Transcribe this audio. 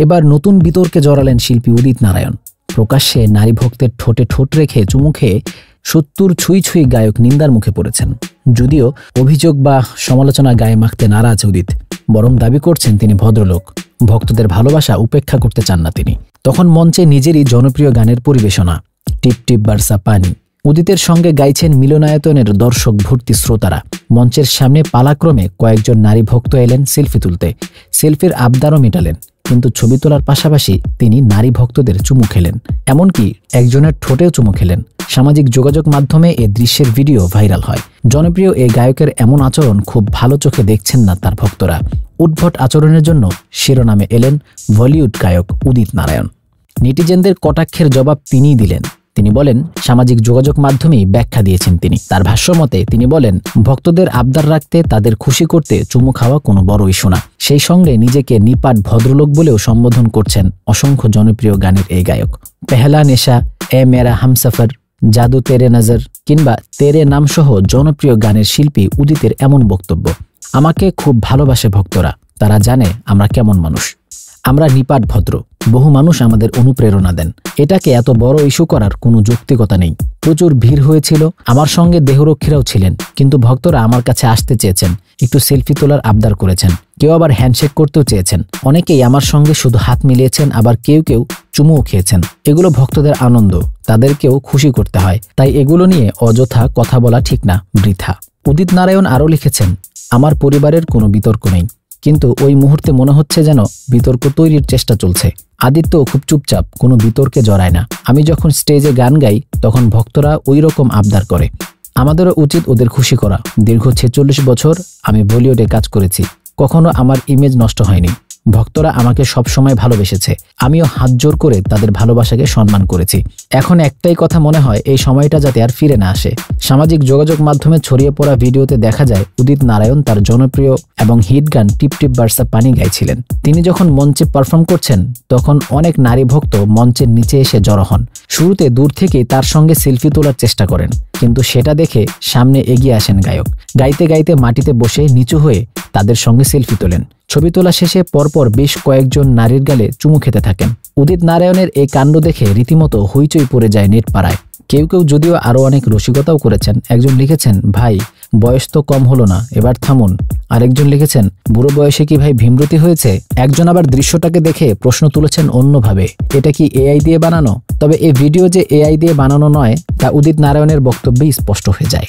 এবার নতুন বিতর্কে জড়ালেন শিল্পী উদিত নারায়ণ। প্রকাশ্যে নারী ভক্তের ঠোঁটে ঠোঁট রেখে চুমু খেয়ে 70 ছুঁই ছুঁই গায়ক নিন্দার মুখে পড়েছেন। যদিও অভিযোগ বা সমালোচনা গায়ে মাখতে নারাজ উদিত, বরং দাবি করছেন তিনি ভদ্রলোক, ভক্তদের ভালোবাসা উপেক্ষা করতে চান না তিনি। তখন মঞ্চে নিজেরই জনপ্রিয় গানের পরিবেশনা টিপ টিপ বারসা পানি। উদিতের সঙ্গে গাইছেন মিলনায়তনের দর্শক ভর্তি শ্রোতারা। মঞ্চের সামনে পালাক্রমে কয়েকজন নারী ভক্ত এলেন সেলফি তুলতে, সেলফির আবদারও মেটালেন, কিন্তু ছবি তোলার পাশাপাশি তিনি নারী ভক্তদের চুমু খেলেন, এমনকি একজনের ঠোঁটেও চুমু খেলেন। সামাজিক যোগাযোগ মাধ্যমে এ দৃশ্যের ভিডিও ভাইরাল হয়। জনপ্রিয় এই গায়কের এমন আচরণ খুব ভালো চোখে দেখছেন না তার ভক্তরা। উদ্ভট আচরণের জন্য শিরোনামে এলেন বলিউড গায়ক উদিত নারায়ণ। নেটিজেনদের কটাক্ষের জবাব তিনিই দিলেন। তিনি বলেন, সামাজিক যোগাযোগ মাধ্যমেই ব্যাখ্যা দিয়েছেন তিনি। তার ভাষ্যমতে তিনি বলেন, ভক্তদের আবদার রাখতে, তাদের খুশি করতে চুমু খাওয়া কোনো বড় ইস্যু না। সেই সঙ্গে নিজেকে নিপাট ভদ্রলোক বলেও সম্বোধন করছেন অসংখ্য জনপ্রিয় গানের এই গায়ক। পেহলা নেশা, এ মেরা হামসফর, জাদু তেরে নজর কিংবা তেরে নাম সহ জনপ্রিয় গানের শিল্পী উদিতের এমন বক্তব্য, আমাকে খুব ভালোবাসে ভক্তরা, তারা জানে আমরা কেমন মানুষ, আমরা নিপাট ভদ্র, বহু মানুষ আমাদের অনুপ্রেরণা দেন। এটাকে এত বড় ইস্যু করার কোনো যৌক্তিকতা নেই। প্রচুর ভিড় হয়েছিল, আমার সঙ্গে দেহরক্ষীরাও ছিলেন, কিন্তু ভক্তরা আমার কাছে আসতে চেয়েছেন, একটু সেলফি তোলার আবদার করেছেন, কেউ আবার হ্যান্ডশেক করতেও চেয়েছেন, অনেকেই আমার সঙ্গে শুধু হাত মিলিয়েছেন, আবার কেউ কেউ চুমুও খেয়েছেন। এগুলো ভক্তদের আনন্দ, তাদেরকেও খুশি করতে হয়, তাই এগুলো নিয়ে অযথা কথা বলা ঠিক না, বৃথা। উদিত নারায়ণ আরও লিখেছেন, আমার পরিবারের কোনো বিতর্ক নেই, কিন্তু ওই মুহূর্তে মনে হচ্ছে যেন বিতর্ক তৈরির চেষ্টা চলছে। আদিত্য খুব চুপচাপ, কোনো বিতর্কে জড়ায় না। আমি যখন স্টেজে গান গাই তখন ভক্তরা ওই রকম আবদার করে, আমাদেরও উচিত ওদের খুশি করা। দীর্ঘ 46 বছর আমি বলিউডে কাজ করেছি, কখনো আমার ইমেজ নষ্ট হয়নি। ভক্তরা আমাকে সবসময় ভালোবেসেছে, আমিও হাত জোর করে তাদের ভালোবাসাকে সম্মান করেছি। এখন একটাই কথা মনে হয়, এই সময়টা যাতে আর ফিরে না আসে। সামাজিক যোগাযোগ মাধ্যমে ছড়িয়ে পড়া ভিডিওতে দেখা যায় উদিত নারায়ণ তার জনপ্রিয় এবং হিট গান টিপ টিপ বারসা পানি গাইছিলেন। তিনি যখন মঞ্চে পারফর্ম করছেন তখন অনেক নারী ভক্ত মঞ্চের নিচে এসে জড়ো হন। শুরুতে দূর থেকেই তার সঙ্গে সেলফি তোলার চেষ্টা করেন, কিন্তু সেটা দেখে সামনে এগিয়ে আসেন গায়ক। গাইতে গাইতে মাটিতে বসে নিচু হয়ে তাদের সঙ্গে সেলফি তোলেন। ছবি তোলা শেষে পরপর বেশ কয়েকজন নারীর গালে চুমু খেতে থাকেন। উদিত নারায়ণের এই কাণ্ড দেখে রীতিমতো হইচই পড়ে যায় নেট পাড়ায়। কেউ কেউ যদিও আরও অনেক রসিকতাও করেছেন। একজন লিখেছেন, ভাই বয়স তো কম হলো না, এবার থামুন। আরেকজন লিখেছেন, বুড়ো বয়সে কি ভাই ভীমরতি হয়েছে? একজন আবার দৃশ্যটাকে দেখে প্রশ্ন তুলেছেন অন্যভাবে, এটা কি এআই দিয়ে বানানো? তবে এই ভিডিও যে এআই দিয়ে বানানো নয় তা উদিত নারায়ণের বক্তব্যেই স্পষ্ট হয়ে যায়।